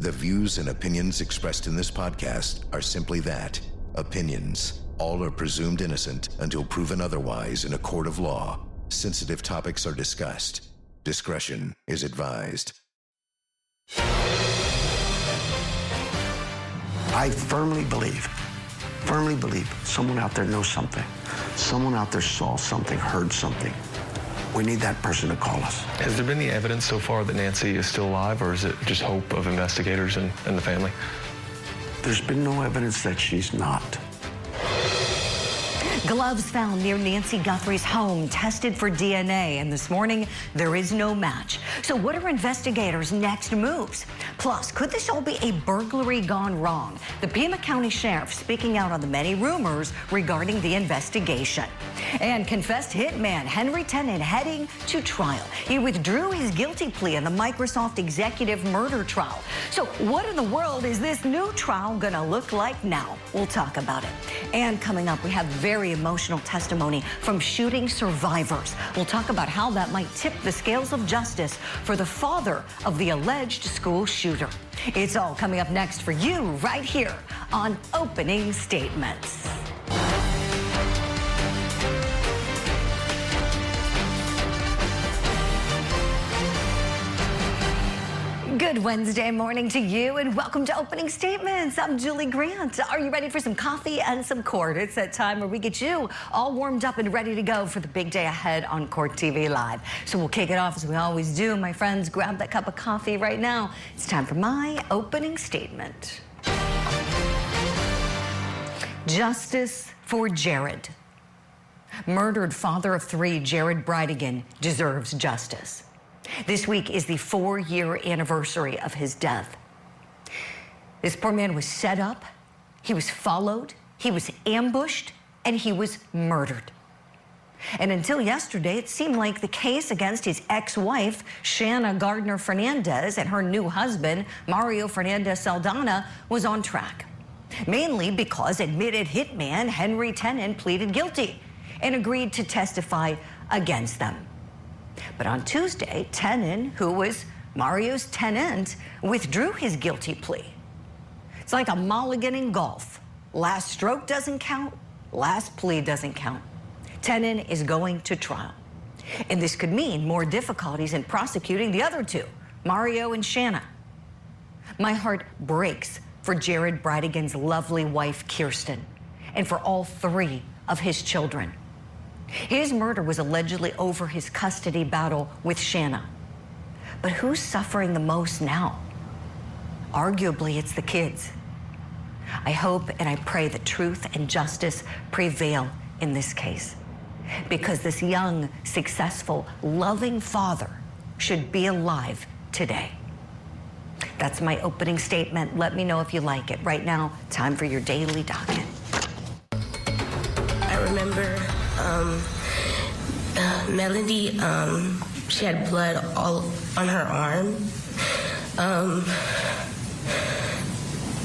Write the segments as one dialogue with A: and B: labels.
A: The views and opinions expressed in this podcast are simply that, opinions. All are presumed innocent until proven otherwise in a court of law. Sensitive topics are discussed. Discretion is advised.
B: I firmly believe someone out there knows something. Someone out there saw something, heard something. We need that person to call us.
C: Has there been any evidence so far that Nancy is still alive, or is it just hope of investigators and the family?
B: There's been no evidence that she's not.
D: Gloves found near Nancy Guthrie's home tested for DNA, and this morning there is no match. So what are investigators' next moves? Plus, could this all be a burglary gone wrong? The Pima County Sheriff speaking out on the many rumors regarding the investigation. And confessed hitman Henry Tenon heading to trial. He withdrew his guilty plea in the Microsoft executive murder trial. So what in the world is this new trial gonna look like now? We'll talk about it. And coming up, we have very emotional testimony from shooting survivors. We'll talk about how that might tip the scales of justice for the father of the alleged school shooter. It's all coming up next for you right here on Opening Statements. Good Wednesday morning to you, and welcome to Opening Statements. I'm Julie Grant. Are you ready for some coffee and some court? It's that time where we get you all warmed up and ready to go for the big day ahead on Court TV Live. So we'll kick it off as we always do. My friends, grab that cup of coffee right now. It's time for my opening statement. Justice for Jared. Murdered father of three, Jared Bridegan, deserves justice. This week is the 4-year anniversary of his death. This poor man was set up, he was followed, he was ambushed, and he was murdered. And until yesterday, it seemed like the case against his ex-wife, Shanna Gardner Fernandez, and her new husband, Mario Fernandez Saldana, was on track. Mainly because admitted hitman Henry Tenon pleaded guilty and agreed to testify against them. But on Tuesday, Tenon, who was Mario's tenant, withdrew his guilty plea. It's like a mulligan in golf. Last stroke doesn't count, last plea doesn't count. Tenon is going to trial. And this could mean more difficulties in prosecuting the other two, Mario and Shanna. My heart breaks for Jared Bridegan's lovely wife, Kirsten, and for all three of his children. His murder was allegedly over his custody battle with Shanna. But who's suffering the most now? Arguably, it's the kids. I hope and I pray that truth and justice prevail in this case, because this young, successful, loving father should be alive today. That's my opening statement. Let me know if you like it. Right now, time for your daily docket.
E: I remember Melody, she had blood all on her arm.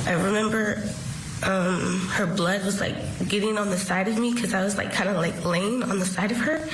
E: I remember her blood was like getting on the side of me because I was like kind of like laying on the side of her.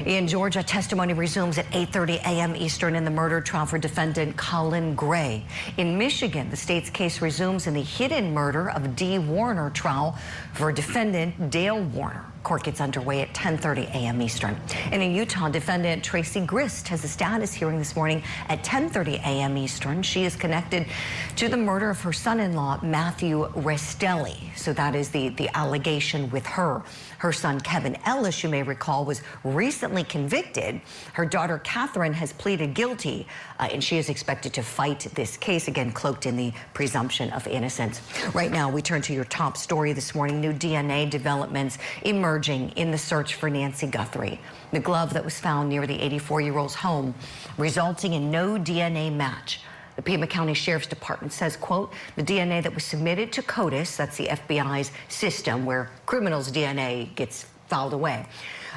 D: In Georgia, testimony resumes at 8:30 a.m. Eastern in the murder trial for defendant Colin Gray. In Michigan, the state's case resumes in the hidden murder of Dee Warner trial for defendant Dale Warner. Court gets underway at 10:30 a.m. Eastern. And in Utah, defendant Tracy Grist has a status hearing this morning at 10:30 a.m. Eastern. She is connected to the murder of her son-in-law, Matthew Restelli. So that is the allegation with her. Her son, Kevin Ellis, you may recall, was recently convicted. Her daughter, Catherine, has pleaded guilty, and she is expected to fight this case, again, cloaked in the presumption of innocence. Right now, we turn to your top story this morning. New DNA developments emerging in the search for Nancy Guthrie. The glove that was found near the 84-year-old's home, resulting in no DNA match. The Pima County Sheriff's Department says, quote, the DNA that was submitted to CODIS, that's the FBI's system where criminals' DNA gets filed away,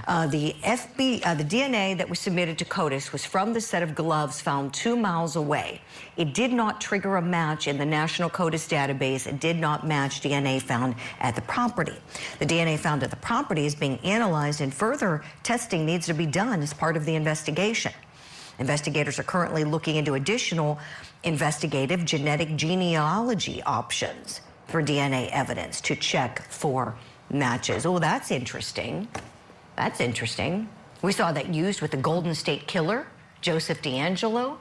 D: The DNA that was submitted to CODIS was from the set of gloves found 2 miles away. It did not trigger a match in the National CODIS database. It did not match DNA found at the property. The DNA found at the property is being analyzed, and further testing needs to be done as part of the investigation. Investigators are currently looking into additional investigative genetic genealogy options for DNA evidence to check for matches. Oh, that's interesting. That's interesting. We saw that used with the Golden State Killer, Joseph D'Angelo,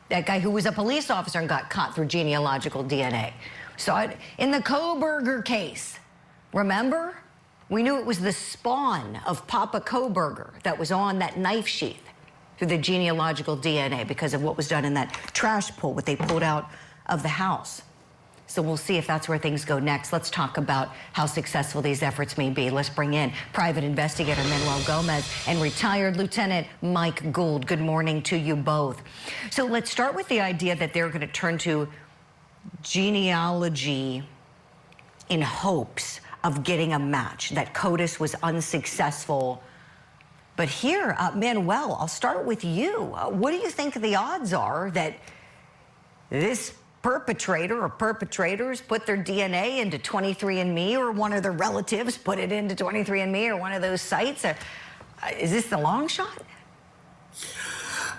D: that guy who was a police officer and got caught through genealogical DNA. Saw it in the Kohberger case. Remember? We knew it was the spawn of Papa Kohberger that was on that knife sheath through the genealogical DNA because of what was done in that trash pull, what they pulled out of the house. So we'll see if that's where things go next. Let's talk about how successful these efforts may be. Let's bring in private investigator Manuel Gomez and retired Lieutenant Mike Gould. Good morning to you both. So let's start with the idea that they're going to turn to genealogy in hopes of getting a match, that CODIS was unsuccessful. But here, Manuel, I'll start with you. What do you think the odds are that this perpetrator or perpetrators put their DNA into 23andMe, or one of their relatives put it into 23andMe or one of those sites? Is this the long shot?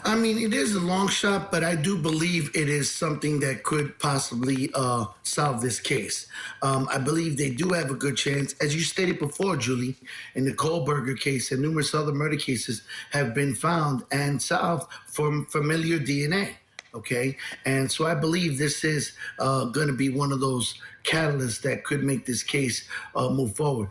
F: I mean, it is a long shot, but I do believe it is something that could possibly solve this case. I believe they do have a good chance. As you stated before, Julie, in the Kohberger case and numerous other murder cases have been found and solved from familiar DNA. Okay, and so I believe this is going to be one of those catalysts that could make this case move forward.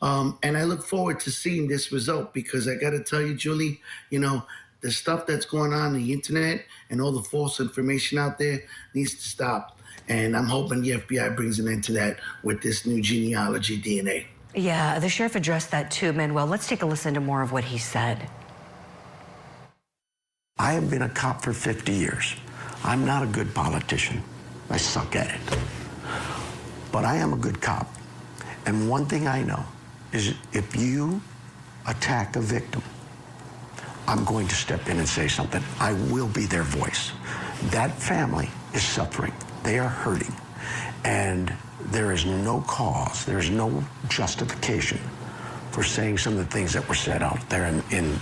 F: And I look forward to seeing this result, because I got to tell you, Julie, you know, the stuff that's going on the internet and all the false information out there needs to stop. And I'm hoping the FBI brings an end to that with this new genealogy DNA.
D: Yeah, the sheriff addressed that too, Manuel. Let's take a listen to more of what he said.
B: I have been a cop for 50 years. I'm not a good politician. I suck at it. But I am a good cop. And one thing I know is if you attack a victim, I'm going to step in and say something. I will be their voice. That family is suffering. They are hurting. And there is no cause, there is no justification for saying some of the things that were said out there in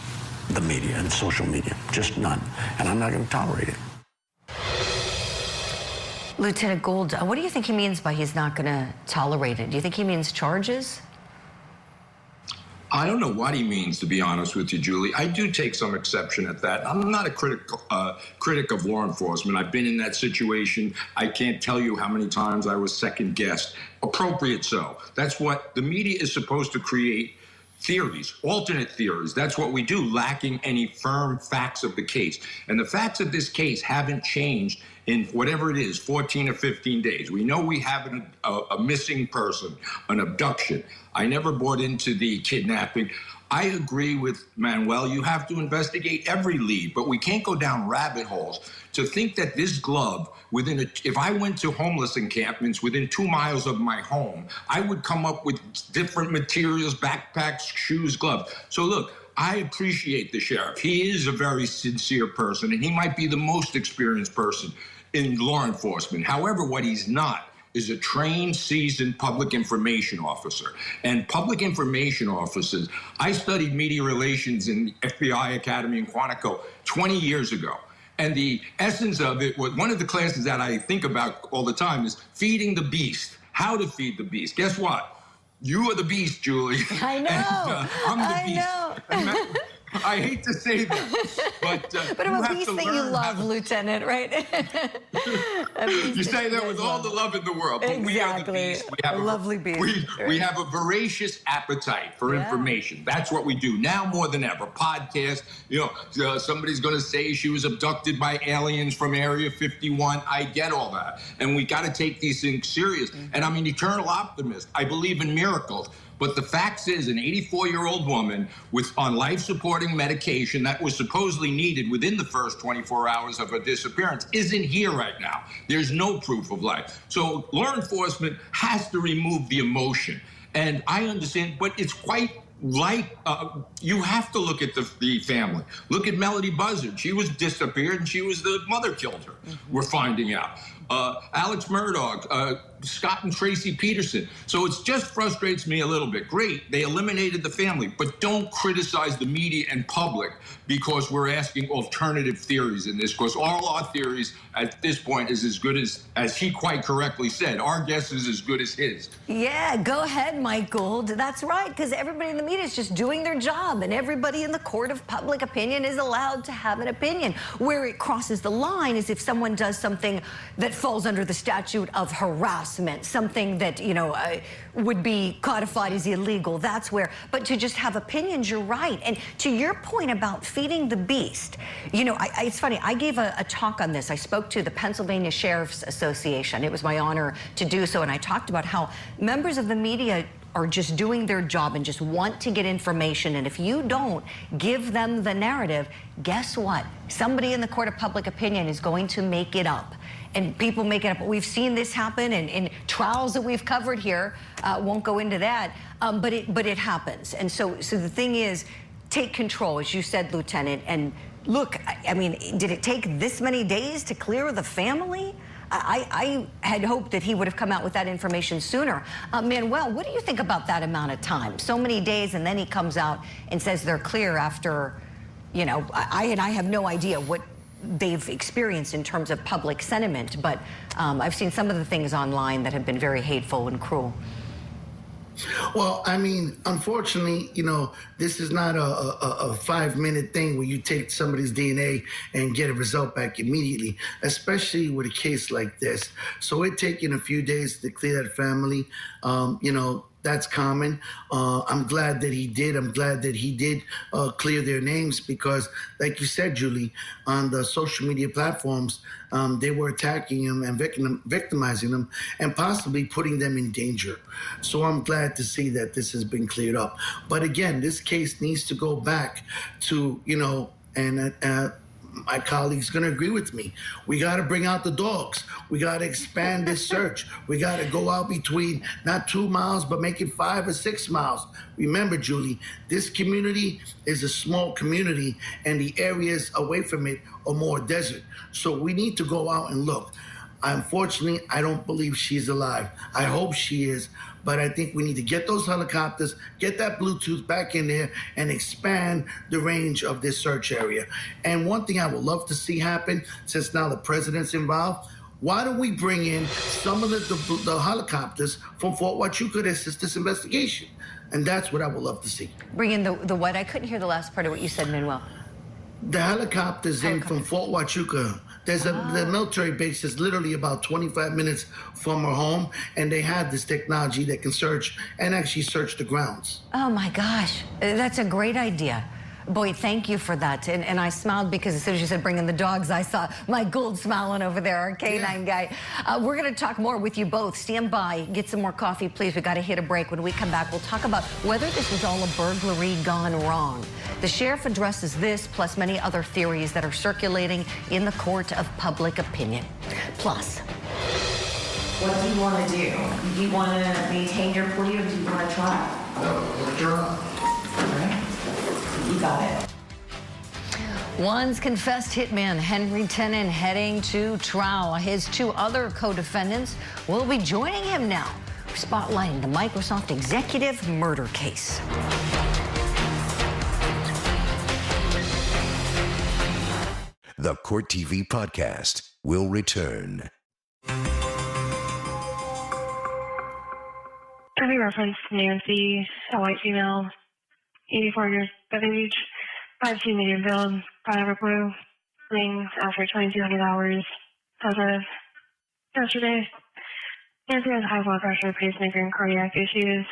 B: the media and social media. Just none. And I'm not going to tolerate it.
D: Lieutenant Gould, what do you think he means by he's not going to tolerate it? Do you think he means charges?
G: I don't know what he means, to be honest with you, Julie. I do take some exception at that. I'm not a critic of law enforcement. I've been in that situation. I can't tell you how many times I was second-guessed. Appropriate so. That's what the media is supposed to create. Theories, alternate theories. That's what we do, lacking any firm facts of the case. And the facts of this case haven't changed in whatever it is, 14 or 15 days. We know we have a missing person, an abduction. I never bought into the kidnapping. I agree with Manuel. You have to investigate every lead, but we can't go down rabbit holes to think that this glove if I went to homeless encampments within 2 miles of my home, I would come up with different materials, backpacks, shoes, gloves. So look, I appreciate the sheriff. He is a very sincere person, and he might be the most experienced person in law enforcement. However, what he's not is a trained, seasoned public information officer. And public information officers, I studied media relations in the FBI Academy in Quantico 20 years ago. And the essence of it was, one of the classes that I think about all the time is feeding the beast, how to feed the beast. Guess what? You are the beast, Julie.
D: I know.
G: And, I'm the beast.
D: Know.
G: I hate to say that, but
D: I'm a beast that you love, Lieutenant, right?
G: You say that with all the love in the world, but
D: exactly.
G: We are the beast. We have
D: a lovely beast.
G: We have a voracious appetite for information. That's what we do now more than ever. Podcast, somebody's going to say she was abducted by aliens from Area 51. I get all that, and we got to take these things serious. And I'm an eternal optimist. I believe in miracles. But the fact is, an 84-year-old woman on life-supporting medication that was supposedly needed within the first 24 hours of her disappearance isn't here right now. There's no proof of life. So law enforcement has to remove the emotion. And I understand, but it's quite you have to look at the family. Look at Melody Buzzard. She was disappeared, and the mother killed her. We're finding out. Alex Murdoch, Scott and Tracy Peterson. So it just frustrates me a little bit. Great, they eliminated the family, but don't criticize the media and public because we're asking alternative theories in this, because all our theories at this point is as good as he quite correctly said. Our guess is as good as his.
D: Yeah, go ahead, Mike Gould. That's right, because everybody in the media is just doing their job, and everybody in the court of public opinion is allowed to have an opinion. Where it crosses the line is if someone does something that falls under the statute of harassment, something that, would be codified as illegal. That's where, but to just have opinions, you're right. And to your point about feeding the beast, it's funny, I gave a talk on this. I spoke to the Pennsylvania Sheriff's Association. It was my honor to do so, and I talked about how members of the media are just doing their job and just want to get information. And if you don't give them the narrative, guess what? Somebody in the court of public opinion is going to make it up. And people make it up. We've seen this happen in trials that we've covered here. Won't go into that, but it happens. And so the thing is, take control, as you said, Lieutenant. And look, I mean, did it take this many days to clear the family? I had hoped that he would have come out with that information sooner. Manuel, what do you think about that amount of time? So many days, and then he comes out and says they're clear after, I have no idea what they've experienced in terms of public sentiment, but I've seen some of the things online that have been very hateful and cruel.
F: Well, I mean, unfortunately, this is not a 5-minute thing where you take somebody's DNA and get a result back immediately, especially with a case like this. So it taking a few days to clear that family, that's common. I'm glad that he did. I'm glad that he did clear their names because, like you said, Julie, on the social media platforms, they were attacking him and victimizing him and possibly putting them in danger. So I'm glad to see that this has been cleared up. But again, this case needs to go back to, my colleague's going to agree with me. We got to bring out the dogs. We got to expand this search. We got to go out between not 2 miles, but make it 5 or 6 miles. Remember, Julie, this community is a small community and the areas away from it are more desert. So we need to go out and look. Unfortunately, I don't believe she's alive. I hope she is, but I think we need to get those helicopters, get that Bluetooth back in there, and expand the range of this search area. And one thing I would love to see happen, since now the president's involved, why don't we bring in some of the helicopters from Fort Huachuca to assist this investigation? And that's what I would love to see.
D: Bring in the what? I couldn't hear the last part of what you said, Manuel.
F: The helicopters in from Fort Huachuca. The military base is literally about 25 minutes from our home, and they have this technology that can search and actually search the grounds.
D: Oh my gosh, that's a great idea. Boy, thank you for that. And I smiled because as soon as you said bring in the dogs, I saw Mike Gould smiling over there, our canine guy. We're going to talk more with you both. Stand by, get some more coffee, please. We got to hit a break. When we come back, we'll talk about whether this was all a burglary gone wrong. The sheriff addresses this, plus many other theories that are circulating in the court of public opinion. Plus, what do you want to do? Do you want to maintain your plea or do you want to try?
F: No, withdraw.
D: All right. You got it. One's confessed hitman, Henry Tenon, heading to trial. His 2 other co-defendants will be joining him now, spotlighting the Microsoft executive murder case.
A: The Court TV podcast will return.
H: Any reference to Nancy, a white female, 84 years of age, 5'2" medium build, powder blue, ring after 2,200 hours as of yesterday. Nancy has high blood pressure, pacemaker, and cardiac issues.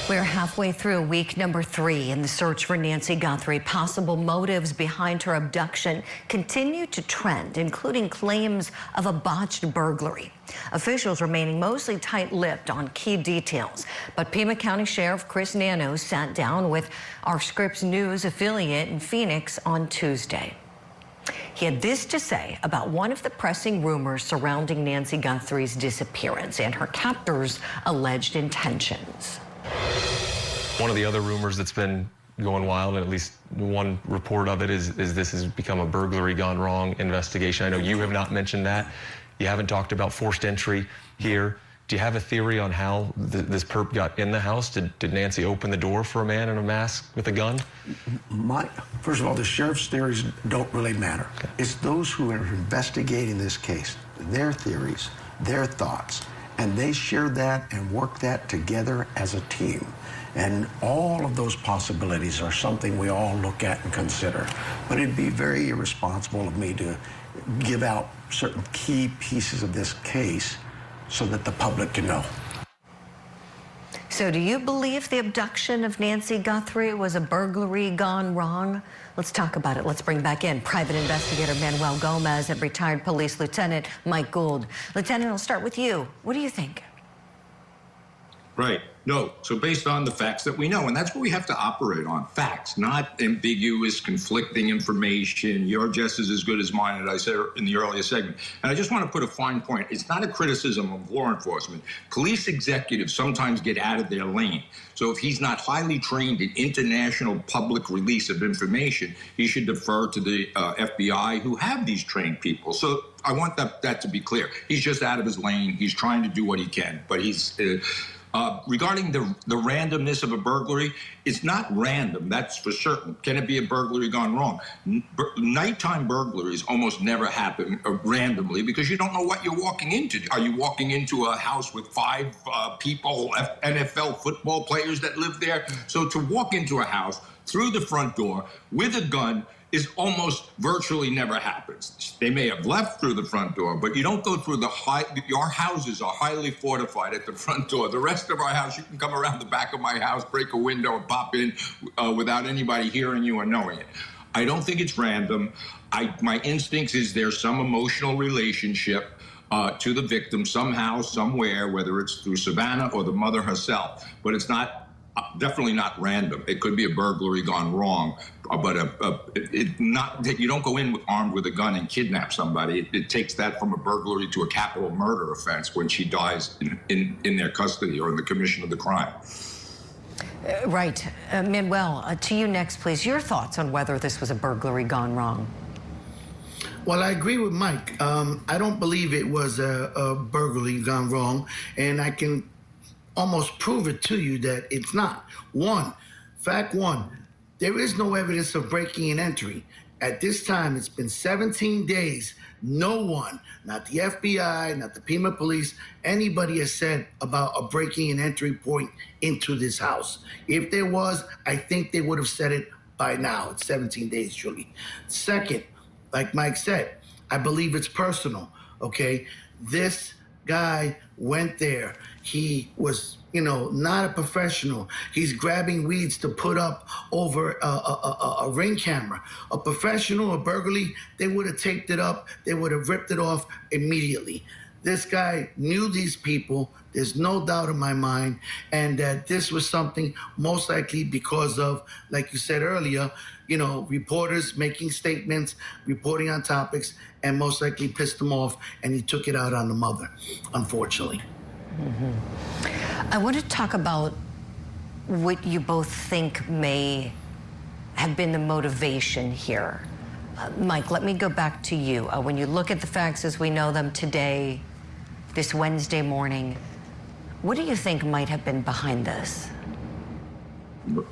D: We're halfway through week number 3 in the search for Nancy Guthrie. Possible motives behind her abduction continue to trend, including claims of a botched burglary. Officials remaining mostly tight-lipped on key details. But Pima County Sheriff Chris Nanos sat down with our Scripps News affiliate in Phoenix on Tuesday. He had this to say about one of the pressing rumors surrounding Nancy Guthrie's disappearance and her captor's alleged intentions.
C: One of the other rumors that's been going wild, and at least one report of it is this has become a burglary gone wrong investigation. I know you have not mentioned that. You haven't talked about forced entry here. Do you have a theory on how this perp got in the house? Did Nancy open the door for a man in a mask with a gun?
B: First of all, the sheriff's theories don't really matter. Okay. It's those who are investigating this case, their theories, their thoughts, and they share that and work that together as a team. And all of those possibilities are something we all look at and consider. But it'd be very irresponsible of me to give out certain key pieces of this case so that the public can know.
D: So do you believe the abduction of Nancy Guthrie was a burglary gone wrong? Let's talk about it. Let's bring back in private investigator Manuel Gomez and retired police lieutenant Mike Gould. Lieutenant, I'll start with you. What do you think?
G: Right. No. So based on the facts that we know, and that's what we have to operate on, facts, not ambiguous, conflicting information. Your guess is as good as mine, as I said in the earlier segment. And I just want to put a fine point. It's not a criticism of law enforcement. Police executives sometimes get out of their lane. So if he's not highly trained in international public release of information, he should defer to the FBI, who have these trained people. So I want that to be clear. He's just out of his lane. He's trying to do what he can, but he's... regarding the randomness of a burglary, it's not random, that's for certain. Can it be a burglary gone wrong? Nighttime burglaries almost never happen randomly because you don't know what you're walking into. Are you walking into a house with 5 people, NFL football players that live there? So to walk into a house through the front door with a gun is almost virtually never happens. They may have left through the front door, but you don't go through our houses are highly fortified at the front door. The rest of our house, you can come around the back of my house, break a window and pop in without anybody hearing you or knowing it. I don't think it's random. My instincts is there's some emotional relationship to the victim somehow, somewhere, whether it's through Savannah or the mother herself, but it's not definitely not random. It could be a burglary gone wrong, but you don't go in armed with a gun and kidnap somebody. It takes that from a burglary to a capital murder offense when she dies in their custody or in the commission of the crime.
D: Right. Manuel, to you next, please. Your thoughts on whether this was a burglary gone wrong.
F: Well, I agree with Mike. I don't believe it was a burglary gone wrong, and I can almost prove it to you that it's not. Fact one, there is no evidence of breaking and entry. At this time, it's been 17 days. No one, not the FBI, not the Pima police, anybody has said about a breaking and entry point into this house. If there was, I think they would have said it by now. It's 17 days, Julie. Second, like Mike said, I believe it's personal, okay? This guy went there. He was, not a professional. He's grabbing weeds to put up over a ring camera. A professional, a burglary, they would have taped it up. They would have ripped it off immediately. This guy knew these people. There's no doubt in my mind. And that this was something most likely because of, like you said earlier, reporters making statements, reporting on topics, and most likely pissed him off, and he took it out on the mother, unfortunately.
D: I want to talk about what you both think may have been the motivation here. Mike, let me go back to you. When you look at the facts as we know them today, this Wednesday morning, what do you think might have been behind this?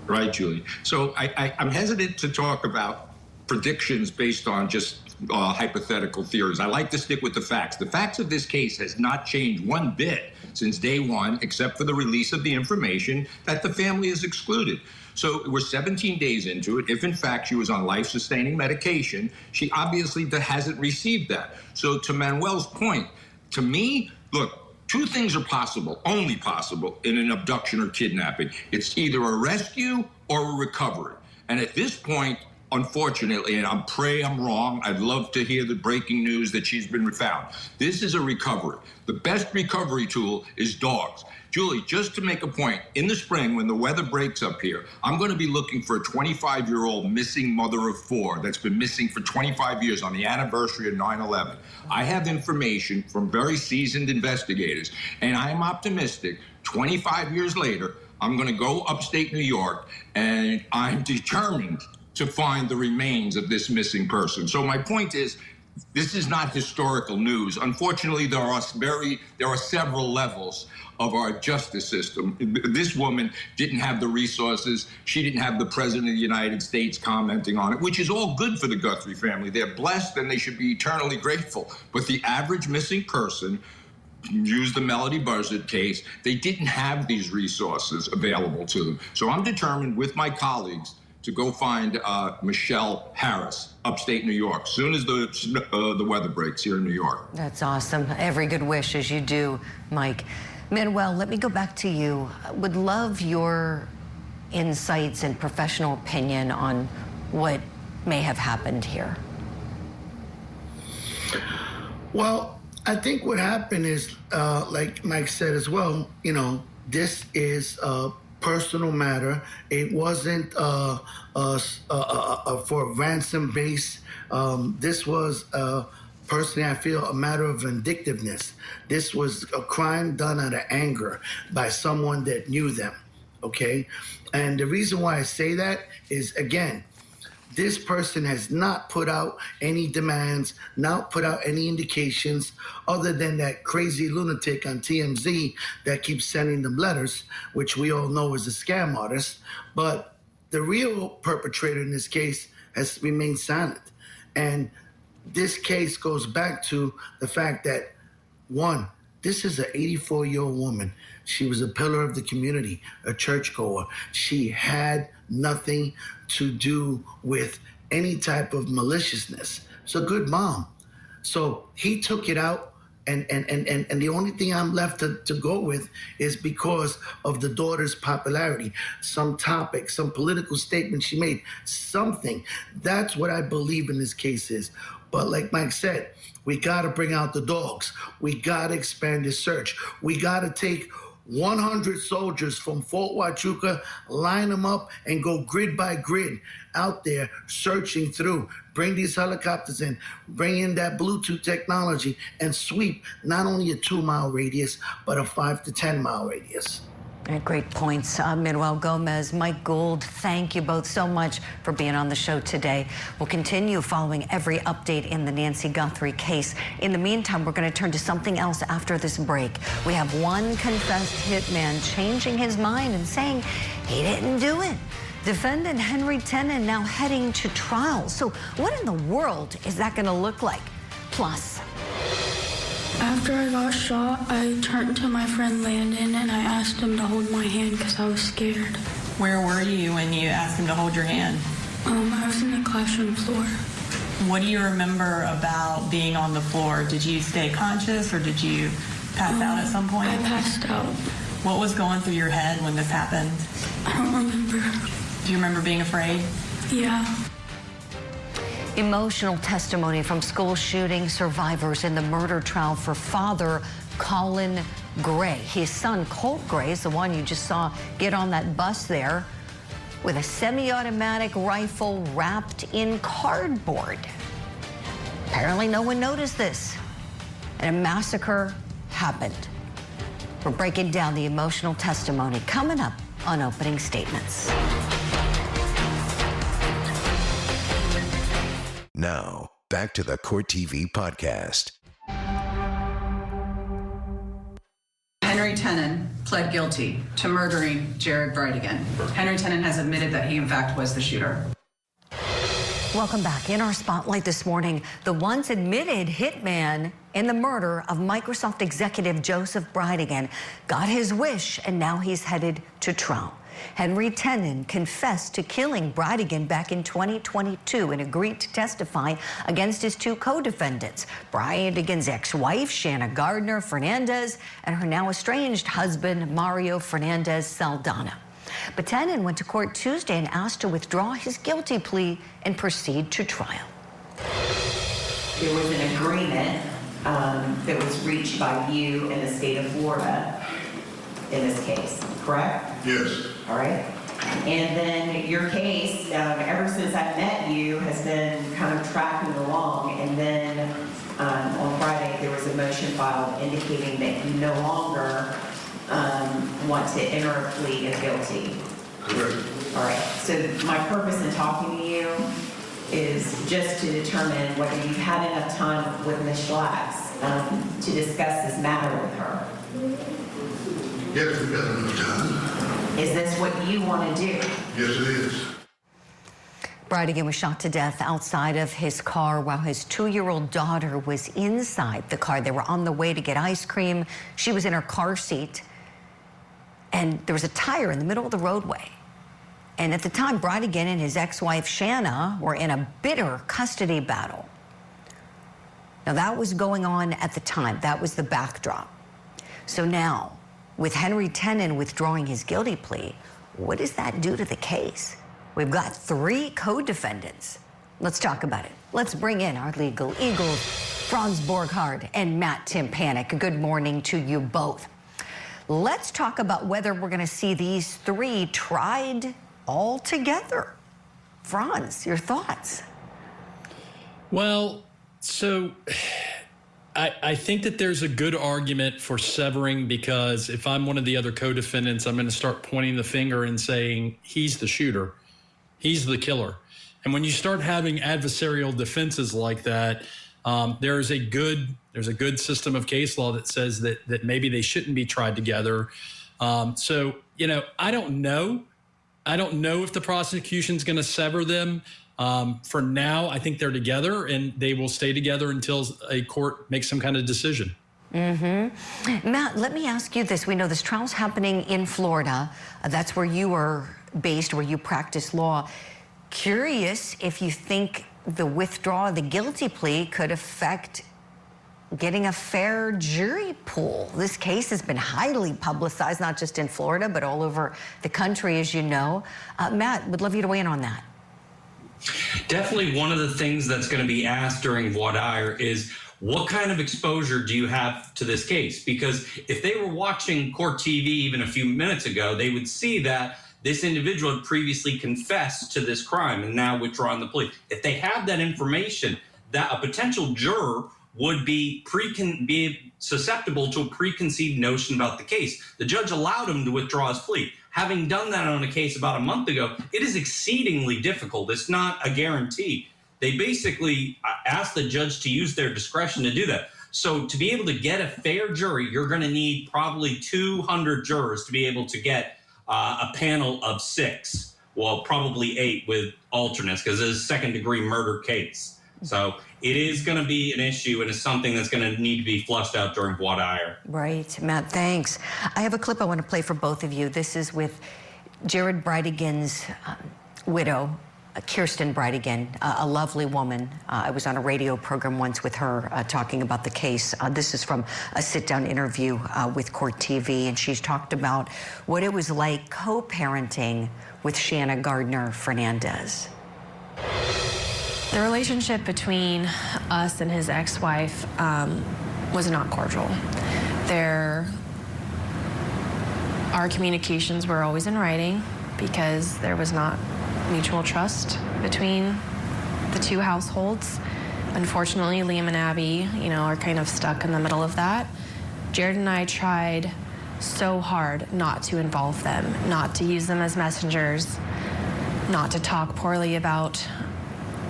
G: Right, Julie. So I'm hesitant to talk about predictions based on just hypothetical theories. I like to stick with the facts. The facts of this case has not changed one bit since day one, except for the release of the information that the family is excluded. So we're 17 days into it. If in fact she was on life-sustaining medication, she obviously hasn't received that. So to Manuel's point, to me, look, 2 things are possible, only possible, in an abduction or kidnapping. It's either a rescue or a recovery. And at this point, unfortunately, and I pray I'm wrong, I'd love to hear the breaking news that she's been found. This is a recovery. The best recovery tool is dogs. Julie, just to make a point, in the spring, when the weather breaks up here, I'm going to be looking for a 25-year-old missing mother of 4 that's been missing for 25 years on the anniversary of 9/11. I have information from very seasoned investigators, and I am optimistic 25 years later, I'm going to go upstate New York, and I'm determined to find the remains of this missing person. So my point is, this is not historical news. Unfortunately, there are several levels of our justice system. This woman didn't have the resources. She didn't have the President of the United States commenting on it, which is all good for the Guthrie family. They're blessed and they should be eternally grateful. But the average missing person, use the Melody Buzzard case, they didn't have these resources available to them. So I'm determined with my colleagues to go find Michelle Harris, upstate New York, as soon as the weather breaks here in New York.
D: That's awesome. Every good wish as you do, Mike. Manuel, let me go back to you. Would love your insights and professional opinion on what may have happened here.
F: Well, I think what happened is, like Mike said as well, you know, this is a personal matter. It wasn't for a ransom base. This was personally, I feel, a matter of vindictiveness. This was a crime done out of anger by someone that knew them, okay? And the reason why I say that is, again, this person has not put out any demands, not put out any indications other than that crazy lunatic on TMZ that keeps sending them letters, which we all know is a scam artist. But the real perpetrator in this case has remained silent. And this case goes back to the fact that, one, this is an 84-year-old woman. She was a pillar of the community, a churchgoer. She had nothing to do with any type of maliciousness. It's a good mom. So he took it out, and the only thing I'm left to go with is because of the daughter's popularity, some topic, some political statement she made, something. That's what I believe in this case is. But like Mike said, we got to bring out the dogs. We got to expand the search. We got to take 100 soldiers from Fort Huachuca, line them up, and go grid by grid out there searching through. Bring these helicopters in, bring in that Bluetooth technology, and sweep not only a 2-mile radius, but a 5 to 10-mile radius.
D: Great points. Manuel Gomez, Mike Gould, thank you both so much for being on the show today. We'll continue following every update in the Nancy Guthrie case. In the meantime, we're going to turn to something else after this break. We have one confessed hitman changing his mind and saying he didn't do it. Defendant Henry Tenon now heading to trial. So what in the world is that going to look like? Plus,
I: after I got shot, I turned to my friend Landon and I asked him to hold my hand because I was scared.
J: Where were you when you asked him to hold your hand?
I: I was in the classroom floor.
J: What do you remember about being on the floor? Did you stay conscious or did you pass out at some point?
I: I passed out.
J: What was going through your head when this happened?
I: I don't remember.
J: Do you remember being afraid?
I: Yeah.
D: emotional testimony from school shooting survivors in the murder trial for father Colin Gray. His son Colt Gray is the one you just saw get on that bus there with a semi-automatic rifle wrapped in cardboard. Apparently no one noticed this, and a massacre happened. We're breaking down the emotional testimony coming up on Opening Statements.
A: Now, back to the Court TV podcast.
K: Henry Tenon pled guilty to murdering Jared Brightigan. Henry Tenon has admitted that he, in fact, was the shooter.
D: Welcome back. In our spotlight this morning, the once admitted hitman in the murder of Microsoft executive Joseph Brightigan got his wish, and now he's headed to trial. Henry Tenon confessed to killing Brightigan back in 2022 and agreed to testify against his two co-defendants, Brightigan's ex-wife, Shanna Gardner Fernandez, and her now estranged husband, Mario Fernandez Saldana. But Tenon went to court Tuesday and asked to withdraw his guilty plea and proceed to trial.
L: There was an agreement that was reached by you in the state of Florida in this case, correct?
G: Yes.
L: All right. And then your case, ever since I met you, has been kind of tracking along. And then on Friday, there was a motion filed indicating that you no longer want to enter a plea of guilty.
M: Correct.
L: All right. So my purpose in talking to you is just to determine whether you've had enough time with Ms. Schlax to discuss this matter with her.
M: Yes, we've got enough time.
L: Is this what you want to do?
M: Yes, it is.
D: Bridegan was shot to death outside of his car while his 2-year-old daughter was inside the car. They were on the way to get ice cream. She was in her car seat, and there was a tire in the middle of the roadway. And at the time, Bridegan and his ex-wife, Shanna, were in a bitter custody battle. Now, that was going on at the time. That was the backdrop. So now, with Henry Tenon withdrawing his guilty plea, what does that do to the case? We've got 3 co-defendants. Let's talk about it. Let's bring in our legal eagles, Franz Borghardt and Matt Timpanek. Good morning to you both. Let's talk about whether we're going to see these 3 tried all together. Franz, your thoughts?
N: Well, so I think that there's a good argument for severing, because if I'm one of the other co-defendants, I'm going to start pointing the finger and saying he's the shooter. He's the killer. And when you start having adversarial defenses like that, there's a good system of case law that says that maybe they shouldn't be tried together. So, I don't know. I don't know if the prosecution's going to sever them. For now, I think they're together, and they will stay together until a court makes some kind of decision.
D: Mm-hmm. Matt, let me ask you this. We know this trial's happening in Florida. That's where you are based, where you practice law. Curious if you think the withdrawal of the guilty plea could affect getting a fair jury pool. This case has been highly publicized, not just in Florida, but all over the country, as you know. Matt, would love you to weigh in on that.
O: Definitely one of the things that's going to be asked during voir dire is, what kind of exposure do you have to this case? Because if they were watching court TV even a few minutes ago, they would see that this individual had previously confessed to this crime and now withdrawn the plea. If they have that information, that a potential juror would be susceptible to a preconceived notion about the case. The judge allowed him to withdraw his plea. Having done that on a case about a month ago, it is exceedingly difficult. It's not a guarantee. They basically asked the judge to use their discretion to do that. So to be able to get a fair jury, you're going to need probably 200 jurors to be able to get a panel of 6. Well, probably 8 with alternates, because it's a second-degree murder case. So it is going to be an issue, and it's something that's going to need to be flushed out during voir dire.
D: Right. Matt, thanks. I have a clip I want to play for both of you. This is with Jared Bridegan's widow, Kirsten Bridegan, a lovely woman. I was on a radio program once with her talking about the case. This is from a sit-down interview with Court TV, and she's talked about what it was like co-parenting with Shanna Gardner Fernandez.
P: The relationship between us and his ex-wife was not cordial. Our communications were always in writing because there was not mutual trust between the 2 households. Unfortunately, Liam and Abby, are kind of stuck in the middle of that. Jared and I tried so hard not to involve them, not to use them as messengers, not to talk poorly about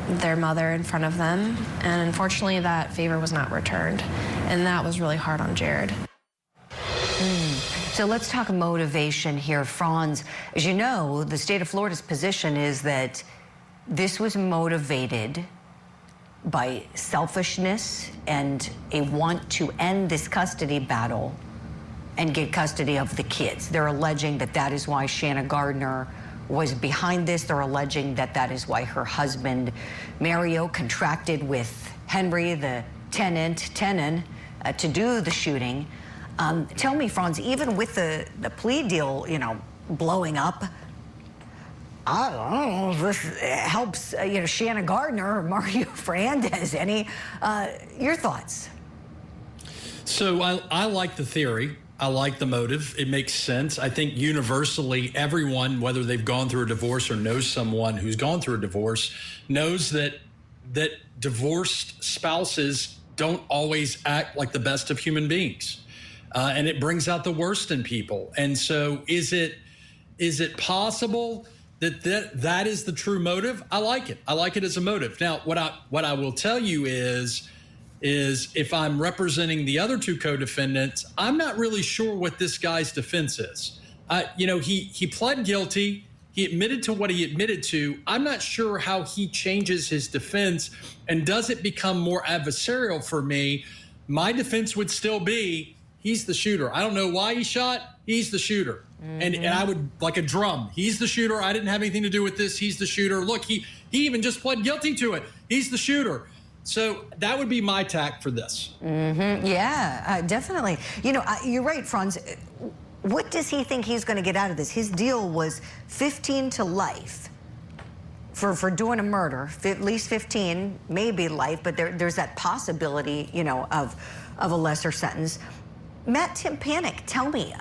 P: their mother in front of them, and unfortunately that favor was not returned, and that was really hard on Jared.
D: So let's talk motivation here, Franz. As you know, the state of Florida's position is that this was motivated by selfishness and a want to end this custody battle and get custody of the kids. They're alleging that that is why Shanna Gardner was behind this. They're alleging that that is why her husband, Mario, contracted with Henry, the Tenon, to do the shooting. Tell me, Franz, even with the plea deal, blowing up, I don't know if this helps, Shanna Gardner or Mario Fernandez any. Your thoughts?
N: So I like the theory. I like the motive. It makes sense. I think universally everyone, whether they've gone through a divorce or knows someone who's gone through a divorce, knows that divorced spouses don't always act like the best of human beings. and it brings out the worst in people. And so is it possible that is the true motive? I like it. I like it as a motive. Now, what I will tell you is if I'm representing the other two co-defendants, I'm not really sure what this guy's defense is. He pled guilty. He admitted to what he admitted to. I'm not sure how he changes his defense, and does it become more adversarial for me? My defense would still be, he's the shooter. I don't know why he shot. He's the shooter. Mm-hmm. And I would, like a drum, he's the shooter. I didn't have anything to do with this. He's the shooter. Look, he even just pled guilty to it. He's the shooter. So that would be my tack for this.
D: Mm-hmm. Yeah, definitely. You're right, Franz. What does he think he's going to get out of this? His deal was 15 to life for doing a murder, at least 15, maybe life, but there's that possibility, of a lesser sentence. Matt Timpanic, tell me,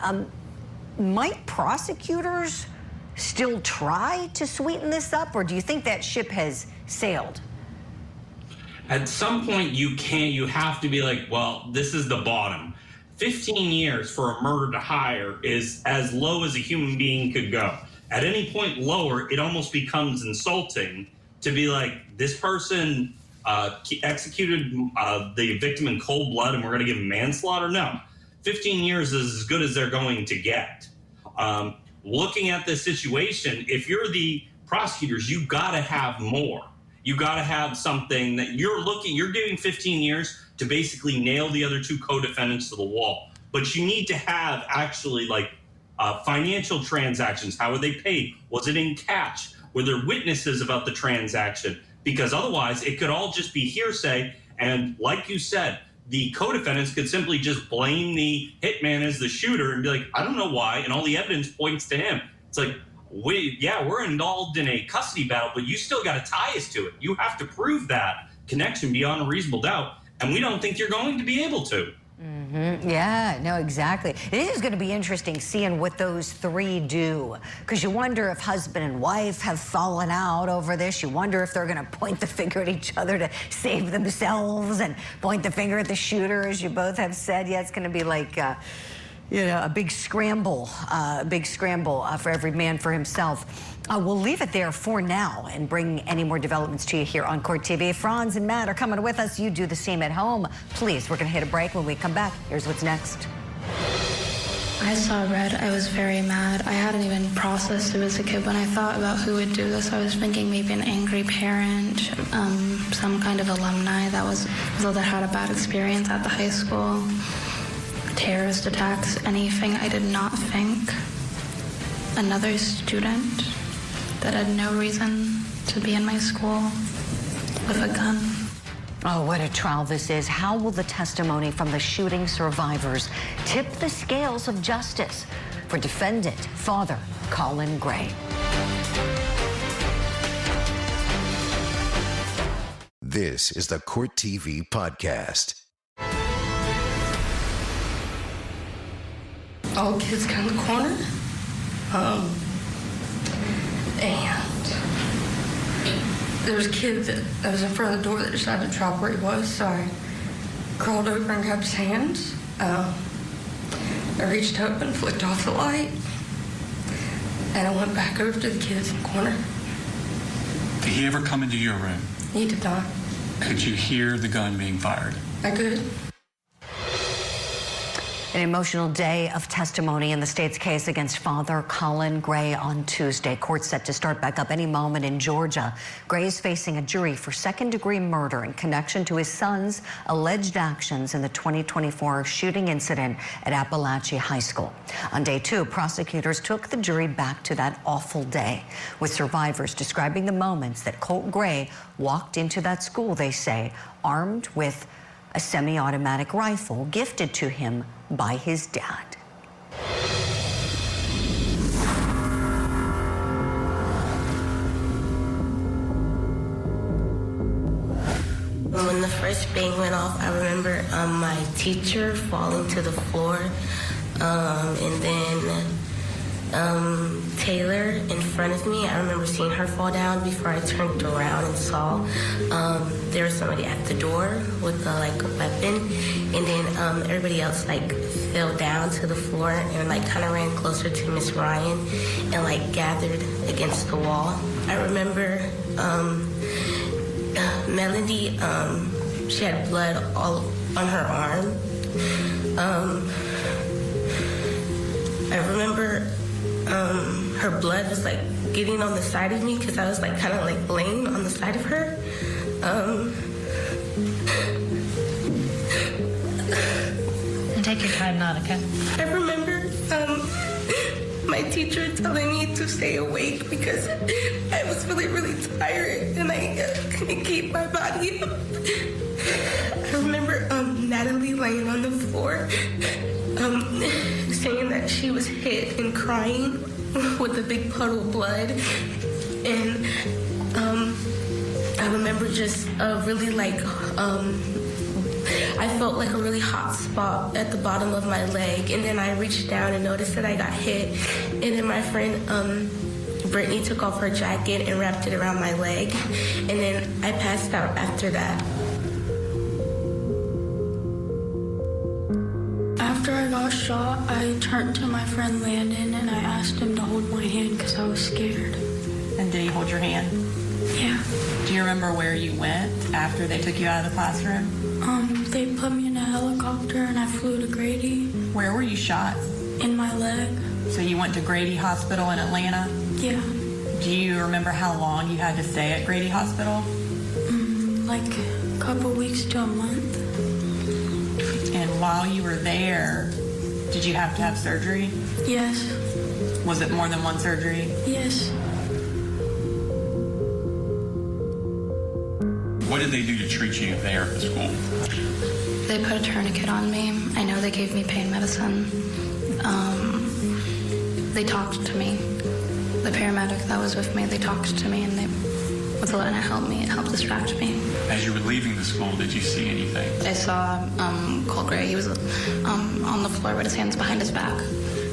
D: might prosecutors still try to sweeten this up, or do you think that ship has sailed?
O: At some point, you have to be like, well, this is the bottom. 15 years for a murder to hire is as low as a human being could go. At any point lower, it almost becomes insulting to be like, this person executed the victim in cold blood and we're going to give him manslaughter? No. 15 years is as good as they're going to get. Looking at this situation, if you're the prosecutors, you got to have more. You got to have something that you're giving 15 years to basically nail the other two co-defendants to the wall. But you need to have actually financial transactions. How were they paid? Was it in cash? Were there witnesses about the transaction? Because otherwise it could all just be hearsay. And like you said, the co-defendants could simply just blame the hitman as the shooter and be like, I don't know why. And all the evidence points to him. It's like, we're involved in a custody battle, but you still got to tie us to it. You have to prove that connection beyond a reasonable doubt. And we don't think you're going to be able to.
D: Mm-hmm. Yeah, no, exactly. It is going to be interesting seeing what those three do, because you wonder if husband and wife have fallen out over this. You wonder if they're going to point the finger at each other to save themselves and point the finger at the shooter, as you both have said. Yeah, it's going to be like a big scramble for every man for himself. We'll leave it there for now and bring any more developments to you here on Court TV. Franz and Matt are coming with us. You do the same at home. Please, we're going to hit a break. When we come back, here's what's next.
I: I saw red. I was very mad. I hadn't even processed it as a kid. When I thought about who would do this, I was thinking maybe an angry parent, some kind of alumni that had a bad experience at the high school, terrorist attacks, anything. I did not think another student that had no reason to be in my school with a gun.
D: Oh, what a trial this is. How will the testimony from the shooting survivors tip the scales of justice for defendant Father Colin Gray?
A: This is the Court TV podcast.
E: All kids got in the corner. And there was a kid that was in front of the door that decided to drop where he was, so I crawled over and grabbed his hands. I reached up and flicked off the light, and I went back over to the kids in the corner.
Q: Did he ever come into your room?
E: He did not.
Q: Could you hear the gun being fired?
E: I could.
D: An emotional day of testimony in the state's case against Father Colin Gray on Tuesday. Court set to start back up any moment in Georgia. Gray is facing a jury for second-degree murder in connection to his son's alleged actions in the 2024 shooting incident at Appalachia High School. On day two, prosecutors took the jury back to that awful day, with survivors describing the moments that Colt Gray walked into that school, they say, armed with a semi-automatic rifle gifted to him by his dad.
E: When the first bang went off, I remember my teacher falling to the floor, and then
R: Taylor in front of me. I remember seeing her fall down before I turned around and saw there was somebody at the door with a weapon, and then everybody else fell down to the floor and kind of ran closer to Miss Ryan and gathered against the wall. I remember Melody, she had blood all on her arm. I remember her blood was getting on the side of me because I was kind of laying on the side of her.
S: And take your time, Nautica.
R: I remember my teacher telling me to stay awake because I was really, really tired and I couldn't keep my body up. I remember Natalie laying on the floor saying that she was hit and crying with a big puddle of blood. And I remember just really I felt a really hot spot at the bottom of my leg, and then I reached down and noticed that I got hit, and then my friend Brittany took off her jacket and wrapped it around my leg, and then I passed out after that.
I: After I got shot, I turned to my friend Landon and I asked him to hold my hand because I was scared.
J: And did he hold your hand?
I: Yeah.
J: Do you remember where you went after they took you out of the classroom?
I: They put me in a helicopter and I flew to Grady.
J: Where were you shot?
I: In my leg.
J: So you went to Grady Hospital in Atlanta?
I: Yeah.
J: Do you remember how long you had to stay at Grady Hospital?
I: A couple weeks to a month.
J: And while you were there, did you have to have surgery?
I: Yes.
J: Was it more than one surgery?
I: Yes.
Q: What did they do to treat you there at the school?
I: They put a tourniquet on me. I know they gave me pain medicine. They talked to me. The paramedic that was with me, they talked to me and they was letting it help me. It helped distract me.
Q: As you were leaving the school, did you see anything?
I: I saw Cole Gray. He was on the floor with his hands behind his back.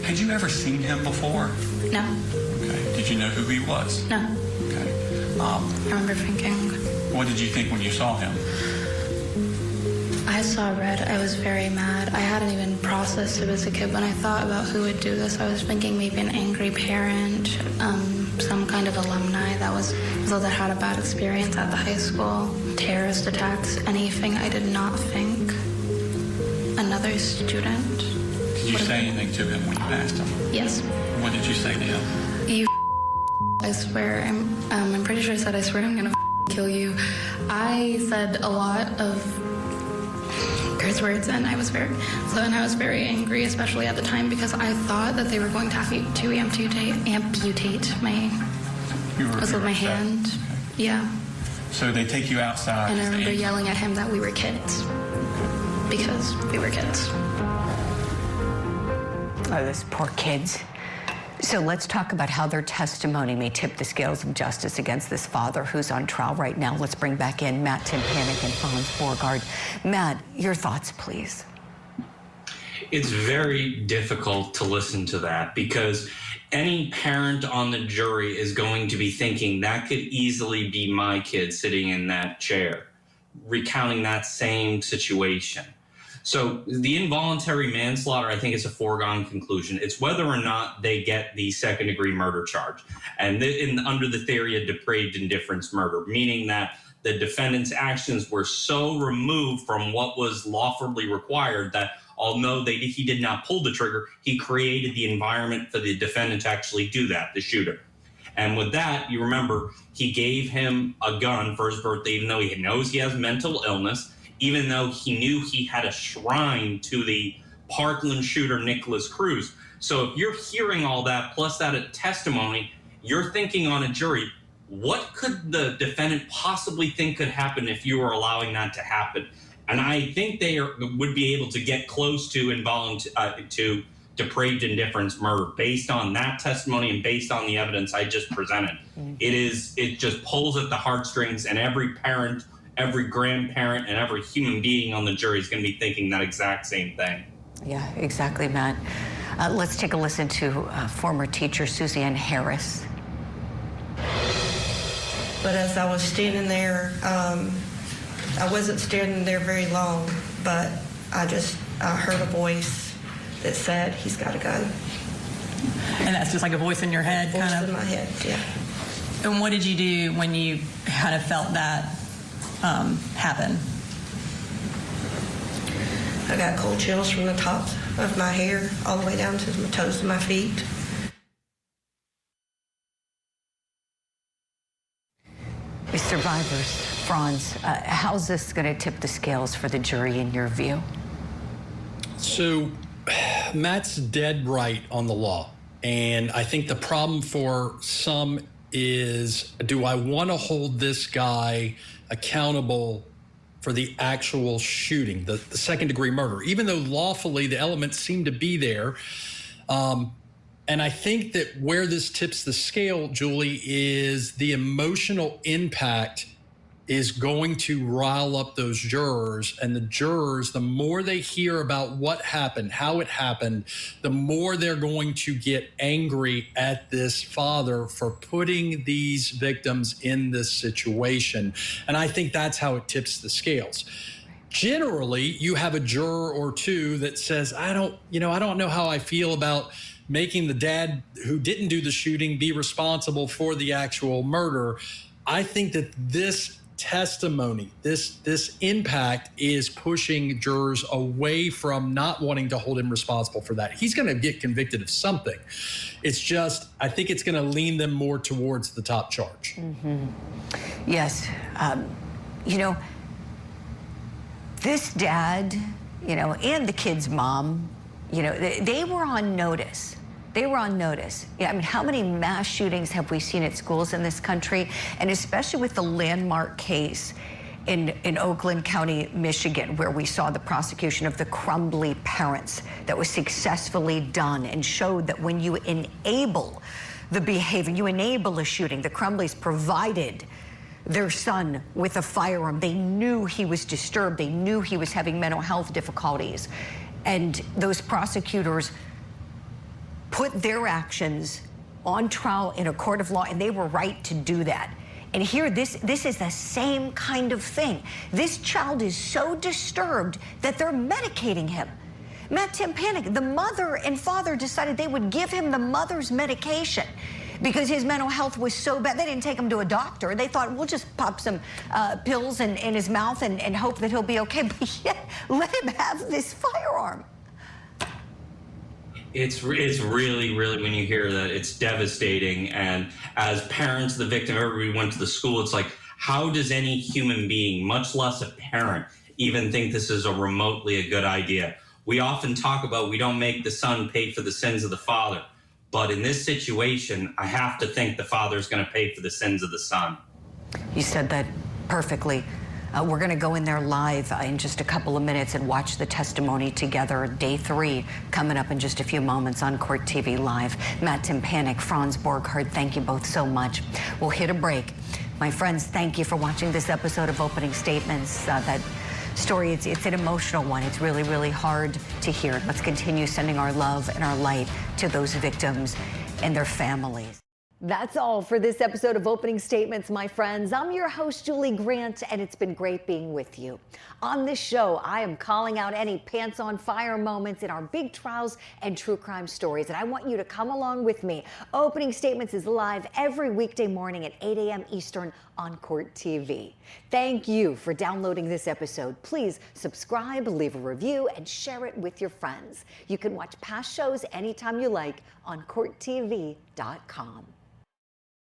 Q: Had you ever seen him before?
I: No.
Q: Okay. Did you know who he was?
I: No.
Q: Okay.
I: I remember thinking.
Q: What did you think when you saw him?
I: I saw red. I was very mad. I hadn't even processed it as a kid. When I thought about who would do this, I was thinking maybe an angry parent, some kind of alumni that had a bad experience at the high school, terrorist attacks, anything. I did not think another student.
Q: Did you say anything to him when you asked him?
I: Yes.
Q: What did you say to him?
I: You I swear, I'm pretty sure I said, I swear I'm gonna kill you. I said a lot of curse words, and I was very angry, especially at the time, because I thought that they were going to amputate my hand. Okay. Yeah.
Q: So they take you outside.
I: And I remember yelling at him that we were kids, because we were kids.
D: Oh, those poor kids. So let's talk about how their testimony may tip the scales of justice against this father who's on trial right now. Let's bring back in Matt Timpanik and Franz Borgard. Matt, your thoughts, please.
O: It's very difficult to listen to that because any parent on the jury is going to be thinking that could easily be my kid sitting in that chair, recounting that same situation. So the involuntary manslaughter, I think, is a foregone conclusion. It's whether or not they get the second-degree murder charge. And under the theory of depraved indifference murder, meaning that the defendant's actions were so removed from what was lawfully required that although he did not pull the trigger, he created the environment for the defendant to actually do that, the shooter. And with that, you remember, he gave him a gun for his birthday, even though he knows he has mental illness, even though he knew he had a shrine to the Parkland shooter, Nicholas Cruz. So if you're hearing all that, plus that testimony, you're thinking on a jury, what could the defendant possibly think could happen if you were allowing that to happen? And I think they would be able to get close to to depraved indifference murder based on that testimony and based on the evidence I just presented. Mm-hmm. It just pulls at the heartstrings, and every parent, every grandparent, and every human being on the jury is going to be thinking that exact same thing.
D: Yeah, exactly, Matt. Let's take a listen to former teacher Suzanne Harris.
E: But as I was standing there, I wasn't standing there very long, but I heard a voice that said, "He's got a gun."
J: And that's just like a voice in your head, kind of?
E: Voice in my head, yeah.
J: And what did you do when you kind of felt that happen?
E: I got cold chills from the top of my hair all the way down to the toes of my feet.
D: Survivors, Franz, how's this going to tip the scales for the jury in your view?
N: So Matt's dead right on the law. And I think the problem for some is, do I want to hold this guy accountable for the actual shooting, the second degree murder, even though lawfully the elements seem to be there. And I think that where this tips the scale, Julie, is the emotional impact is going to rile up those jurors. And the jurors, the more they hear about what happened, how it happened, the more they're going to get angry at this father for putting these victims in this situation. And I think that's how it tips the scales. Generally, you have a juror or two that says, I don't know how I feel about making the dad who didn't do the shooting be responsible for the actual murder. I think that this testimony, this impact is pushing jurors away from not wanting to hold him responsible for that. He's going to get convicted of something. It's just, I think it's going to lean them more towards the top charge.
D: Mm-hmm. Yes. This dad, and the kid's mom, they were on notice. They were on notice. Yeah, I mean, how many mass shootings have we seen at schools in this country? And especially with the landmark case in Oakland County, Michigan, where we saw the prosecution of the Crumbly parents that was successfully done and showed that when you enable the behavior, you enable a shooting. The Crumblys provided their son with a firearm. They knew he was disturbed. They knew he was having mental health difficulties. And those prosecutors put their actions on trial in a court of law, and they were right to do that. And here, this is the same kind of thing. This child is so disturbed that they're medicating him. Matt Timpanic, the mother and father decided they would give him the mother's medication because his mental health was so bad. They didn't take him to a doctor. They thought, we'll just pop some pills in his mouth and hope that he'll be okay. But yet, let him have this firearm.
O: It's really, really, when you hear that, it's devastating. And as parents, the victim, everybody went to the school, it's like, how does any human being, much less a parent, even think this is remotely a good idea? We often talk about we don't make the son pay for the sins of the father. But in this situation, I have to think the father is going to pay for the sins of the son.
D: You said that perfectly. We're going to go in there live in just a couple of minutes and watch the testimony together. Day 3 coming up in just a few moments on Court TV Live. Matt Timpanic, Franz Borghardt, thank you both so much. We'll hit a break. My friends, thank you for watching this episode of Opening Statements. That story, it's an emotional one. It's really, really hard to hear. Let's continue sending our love and our light to those victims and their families. That's all for this episode of Opening Statements, my friends. I'm your host, Julie Grant, and it's been great being with you. On this show, I am calling out any pants on fire moments in our big trials and true crime stories, and I want you to come along with me. Opening Statements is live every weekday morning at 8 a.m. Eastern on Court TV. Thank you for downloading this episode. Please subscribe, leave a review, and share it with your friends. You can watch past shows anytime you like on CourtTV.com.